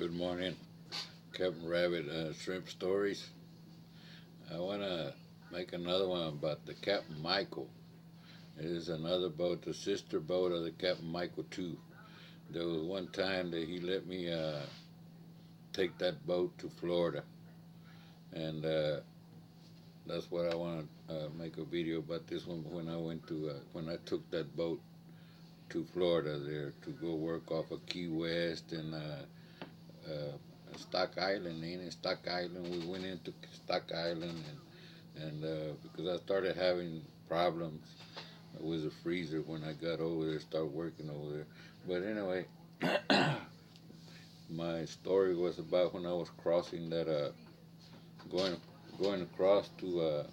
Good morning, Captain Rabbit Shrimp Stories. I want to make another one about the Captain Micheal. It is another boat, the sister boat of the Captain Micheal 2. There was one time that he let me take that boat to Florida, and that's what I want to make a video about this one when I went to when I took that boat to Florida there to go work off of Key West and Stock Island. Ain't it Stock Island? We went into Stock Island and because I started having problems with the freezer when I got over there, started working over there. But anyway, my story was about when I was crossing that going going across to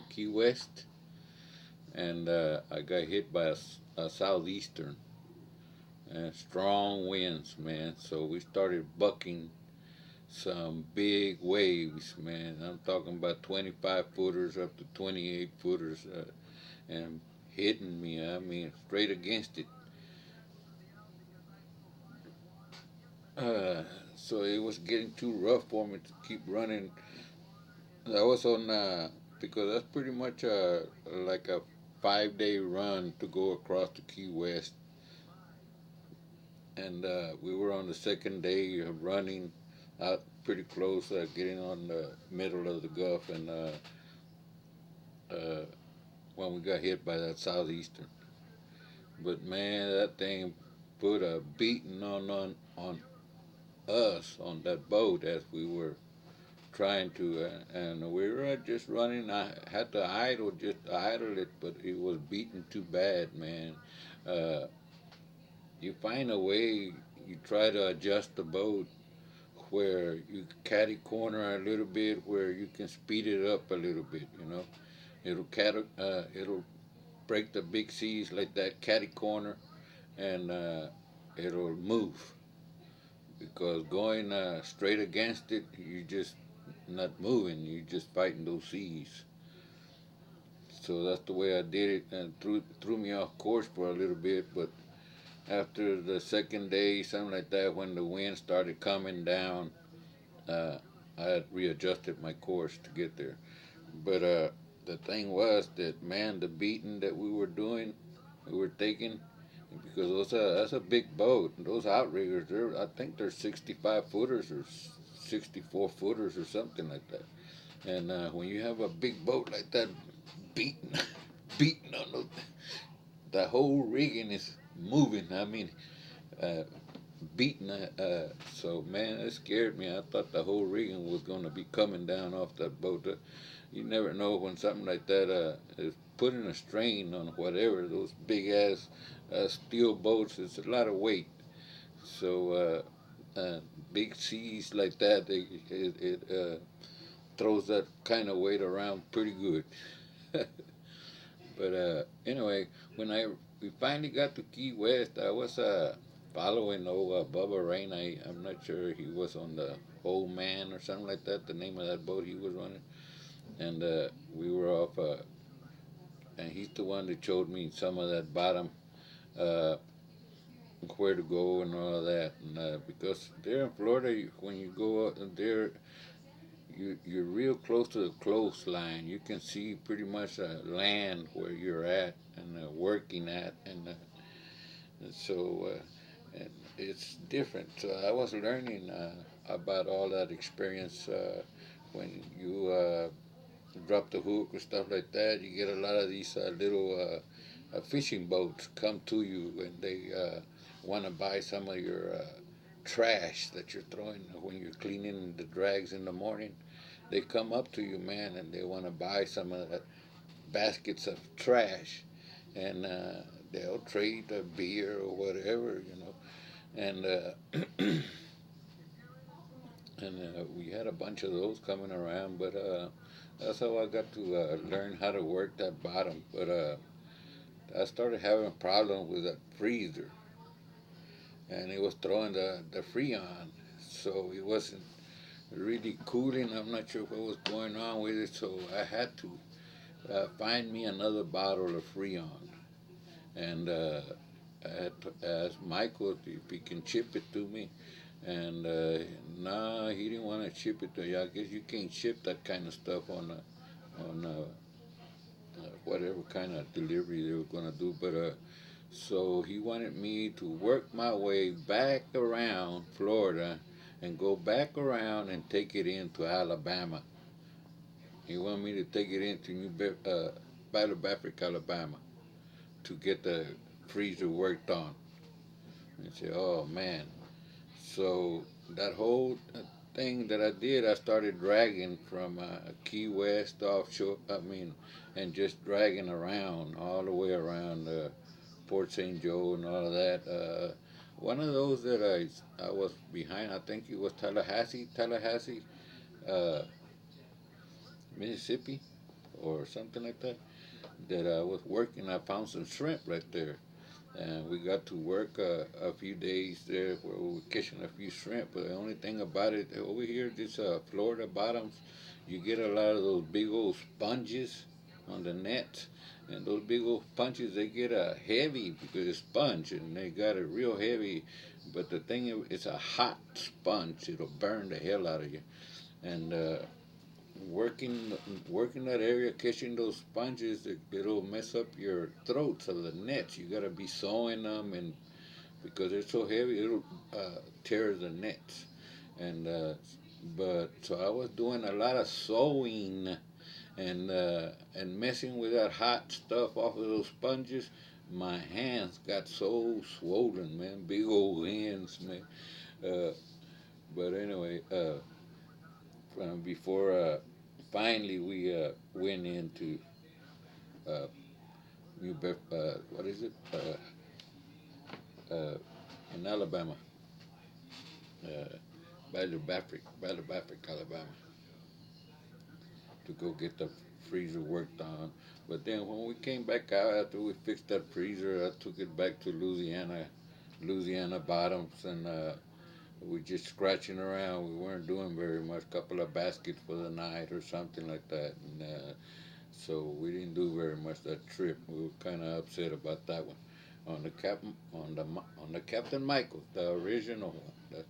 Key West, and I got hit by a southeastern and strong winds, man. So we started bucking some big waves, man. I'm talking about 25 footers up to 28 footers, and hitting me. I mean, straight against it. Uh, so it was getting too rough for me to keep running. I was on because that's pretty much like a 5 day run to go across to Key West, and we were on the second day of running out pretty close, getting on the middle of the Gulf, and uh, when we got hit by that southeastern. But man, that thing put a beating on us on that boat as we were trying to, and we were just running. I had to idle it, but it was beating too bad, man. Uh, you find a way. You try to adjust the boat where you catty corner a little bit, where you can speed it up a little bit. It'll break the big seas like that catty corner, and it'll move. Because going straight against it, you just not moving. You just fighting those seas. So that's the way I did it, and threw me off course for a little bit. But after the second day, something like that, when the wind started coming down, uh, I had readjusted my course to get there. But the thing was that, man, the beating that we were taking, because that's a big boat. Those outriggers, I think they're 65 footers or 64 footers or something like that. And when you have a big boat like that, beating, beating on the whole rigging is moving. I mean, uh, beating. So man, it scared me. I thought the whole rigging was going to be coming down off that boat. You never know when something like that is putting a strain on whatever. Those big ass steel boats, it's a lot of weight. So big seas like that, it throws that kind of weight around pretty good. But anyway, when we finally got to Key West, I was following old Bubba Rain. I'm not sure he was on the Old Man or something like that. The name of that boat he was running, and we were off. And he's the one that showed me some of that bottom, uh, where to go and all of that. And because there in Florida, when you go up there, you're real close to the coastline. You can see pretty much land where you're at and working at, and so and it's different. So I was learning about all that experience when you drop the hook or stuff like that. You get a lot of these little fishing boats come to you, and they want to buy some of your trash that you're throwing when you're cleaning the drags in the morning. They come up to you, man, and they want to buy some of the baskets of trash, and they'll trade a beer or whatever, And we had a bunch of those coming around, but that's how I got to learn how to work that bottom. But I started having a problem with that freezer, and it was throwing the freon, so it wasn't really cooling. I'm not sure what was going on with it, so I had to find me another bottle of Freon, and I had asked Michael if he can ship it to me, and nah, he didn't want to ship it to you. I guess you can't ship that kind of stuff on whatever kind of delivery they were gonna do. But so he wanted me to work my way back around Florida and go back around and take it into Alabama. He wanted me to take it into Battle Bafric, Alabama, to get the freezer worked on. And say, oh man. So that whole thing that I did, I started dragging from Key West offshore. I mean, and just dragging around all the way around Port St. Joe and all of that. One of those that I was behind, I think it was Tallahassee, uh, Mississippi, or something like that. That I was working, I found some shrimp right there, and we got to work a few days there where we were catching a few shrimp. But the only thing about it over here, this Florida bottoms, you get a lot of those big old sponges on the nets, and those big old sponges they get heavy because it's sponge, and they got it real heavy. But the thing is, it's a hot sponge; it'll burn the hell out of you. And working working that area, catching those sponges, it'll mess up your throats of the nets. You gotta be sewing them, and because they're so heavy, it'll tear the nets. And but so I was doing a lot of sewing and messing with that hot stuff off of those sponges. My hands got so swollen, man, big old hands, man. Uh, but anyway, before finally we went into uh, what is it? Uh, in Alabama, uh, Battle Bafric, Alabama, to go get the freezer worked on. But then when we came back out after we fixed that freezer, I took it back to Louisiana bottoms, and we just scratching around. We weren't doing very much. Couple of baskets for the night or something like that, and so we didn't do very much that trip. We were kind of upset about that one. On the Captain Michael, the original one.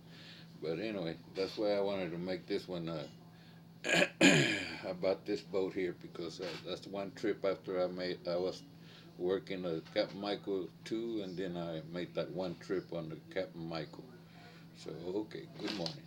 But anyway, that's why I wanted to make this one about this boat here because that's one trip after I was working at Captain Michael 2, and then I made that one trip on the Captain Michael. So okay, good morning.